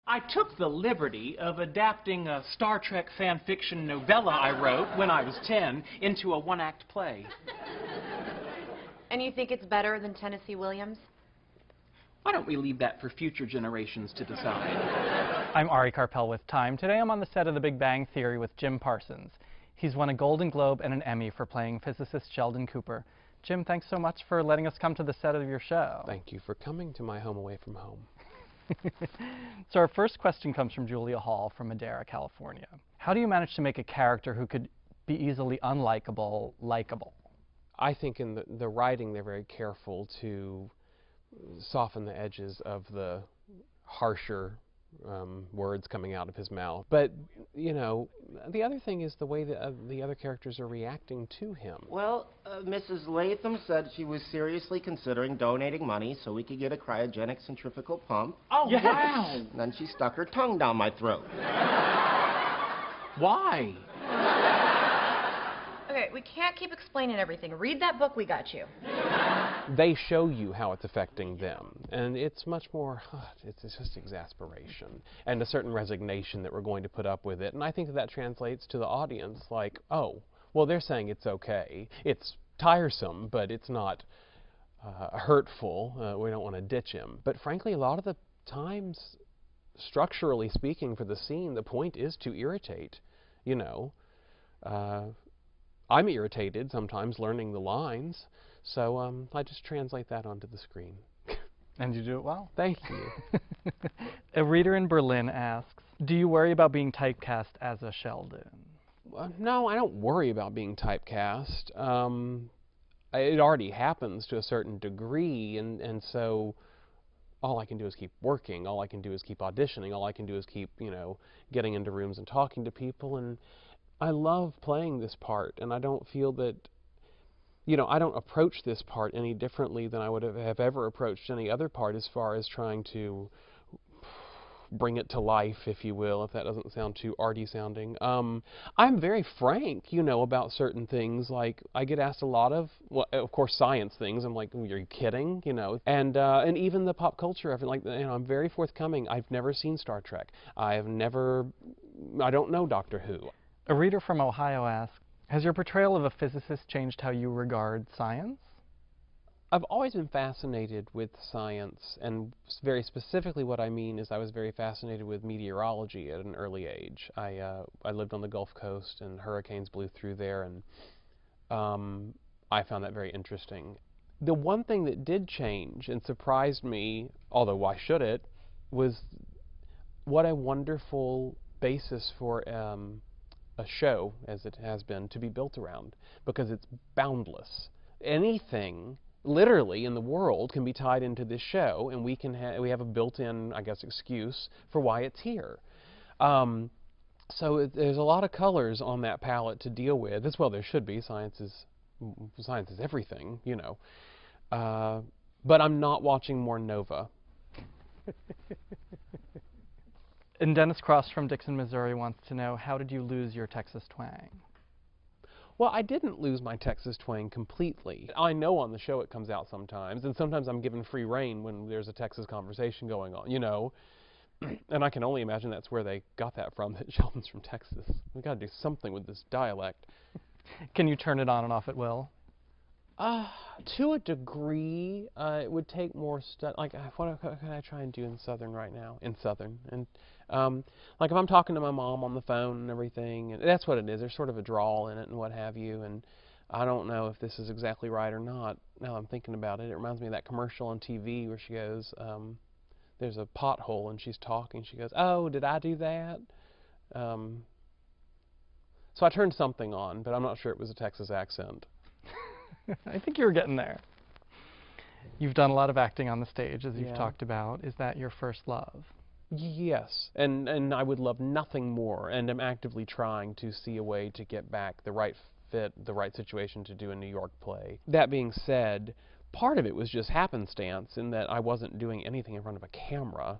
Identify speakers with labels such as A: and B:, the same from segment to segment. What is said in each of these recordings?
A: I took the liberty of adapting a Star Trek fan fiction novella I wrote when I was 10 into a one-act play.
B: And you think it's better than Tennessee Williams?
A: Why don't we leave that for future generations to decide?
C: I'm Ari Carpel with Time. Today I'm on the set of The Big Bang Theory with Jim Parsons. He's won a Golden Globe and an Emmy for playing physicist Sheldon Cooper. Jim, thanks so much for letting us come to the set of your show.
D: Thank you for coming to my home away from home.
C: So our first question comes from Julia Hall from Madera, California. How do you manage to make a character who could be easily unlikable, likable?
D: I think in the writing they're very careful to soften the edges of the harsher words coming out of his mouth. But, you know, the other thing is the way that the other characters are reacting to him.
E: Well, Mrs. Latham said she was seriously considering donating money so we could get a cryogenic centrifugal pump.
A: Oh, yes. Wow!
E: And then she stuck her tongue down my throat.
A: Why?
B: Okay, we can't keep explaining everything. Read that book we got you.
D: They show you how it's affecting them, and it's much more, it's just exasperation and a certain resignation that we're going to put up with it. And I think that translates to the audience like, oh, well, they're saying it's okay. It's tiresome, but it's not hurtful. We don't want to ditch him. But frankly, a lot of the times, structurally speaking for the scene, the point is to irritate, you know. I'm irritated sometimes learning the lines, so I just translate that onto the screen.
C: And you do it well.
D: Thank you.
C: A reader in Berlin asks, do you worry about being typecast as a Sheldon?
D: No, I don't worry about being typecast. It already happens to a certain degree, and so all I can do is keep working. All I can do is keep auditioning. All I can do is keep, you know, getting into rooms and talking to people. And I love playing this part, and I don't feel that, you know, I don't approach this part any differently than I would have ever approached any other part as far as trying to bring it to life, if you will, if that doesn't sound too arty sounding. I'm very frank, you know, about certain things. Like, I get asked a lot of, well, of course, science things. I'm like, are you kidding? You know, and even the pop culture of it, like, you know, I'm very forthcoming. I've never seen Star Trek. I don't know Doctor Who.
C: A reader from Ohio asks, has your portrayal of a physicist changed how you regard science?
D: I've always been fascinated with science, and very specifically what I mean is I was very fascinated with meteorology at an early age. I lived on the Gulf Coast, and hurricanes blew through there, and I found that very interesting. The one thing that did change and surprised me, although why should it, was what a wonderful basis for a show, as it has been, to be built around, because it's boundless. Anything, literally, in the world can be tied into this show, and we have a built-in, I guess, excuse for why it's here. So there's a lot of colors on that palette to deal with, as well there should be. Science is everything, you know. But I'm not watching more Nova.
C: And Dennis Cross from Dixon, Missouri wants to know, how did you lose your Texas twang?
D: Well, I didn't lose my Texas twang completely. I know on the show it comes out sometimes, and sometimes I'm given free rein when there's a Texas conversation going on, you know. And I can only imagine that's where they got that from, that Sheldon's from Texas. We've got to do something with this dialect.
C: Can you turn it on and off at will?
D: To a degree, it would take more like, what can I try and do in Southern right now? In Southern. And like if I'm talking to my mom on the phone and everything, and that's what it is. There's sort of a drawl in it and what have you, and I don't know if this is exactly right or not. Now I'm thinking about it. It reminds me of that commercial on TV where she goes, there's a pothole and she's talking. She goes, oh, did I do that? So I turned something on, but I'm not sure it was a Texas accent.
C: I think you were getting there. You've done a lot of acting on the stage, as you've
D: Yeah.
C: talked about. Is that your first love?
D: Yes, and I would love nothing more, and I'm actively trying to see a way to get back the right fit, the right situation to do a New York play. That being said, part of it was just happenstance in that I wasn't doing anything in front of a camera.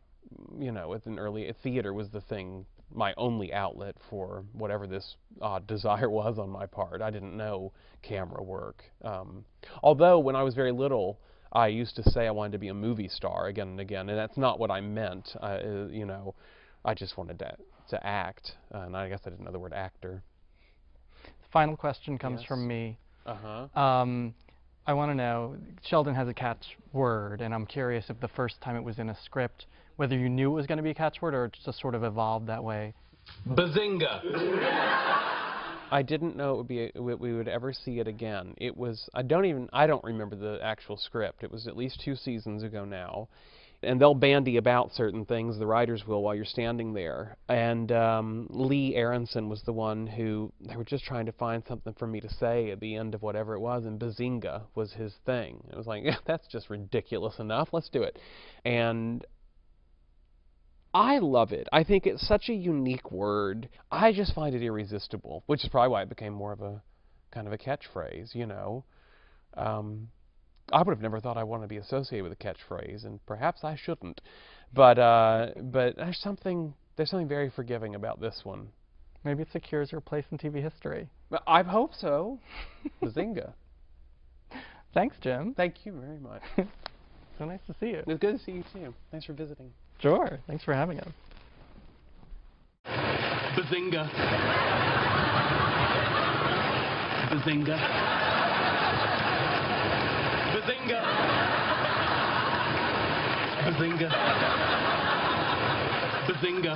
D: You know, at an early theater was the thing, my only outlet for whatever this desire was on my part. I didn't know camera work. Although when I was very little, I used to say I wanted to be a movie star again and again, and that's not what I meant. You know, I just wanted to act, and I guess I didn't know the word actor.
C: The final question comes
D: Yes.
C: from me.
D: Uh-huh.
C: I want to know, Sheldon has a catchword, and I'm curious if the first time it was in a script, whether you knew it was going to be a catchword or it just sort of evolved that way.
F: Bazinga!
D: I didn't know we would ever see it again. It was, I don't remember the actual script. It was at least 2 seasons ago now. And they'll bandy about certain things, the writers will, while you're standing there. And Lee Aronson was the one who, they were just trying to find something for me to say at the end of whatever it was, and bazinga was his thing. It was like, yeah, that's just ridiculous enough, let's do it. And I love it. I think it's such a unique word. I just find it irresistible, which is probably why it became more of a kind of a catchphrase, you know. I would have never thought I wanted to be associated with a catchphrase, and perhaps I shouldn't. But there's something very forgiving about this one.
C: Maybe it secures your place in TV history.
D: I hope so. Bazinga.
C: Thanks, Jim.
D: Thank you very much.
C: So nice to see you.
D: It was good to see you too. Thanks for visiting.
C: Sure. Thanks for having us.
F: Bazinga! Bazinga! Bazinga! Bazinga! Bazinga!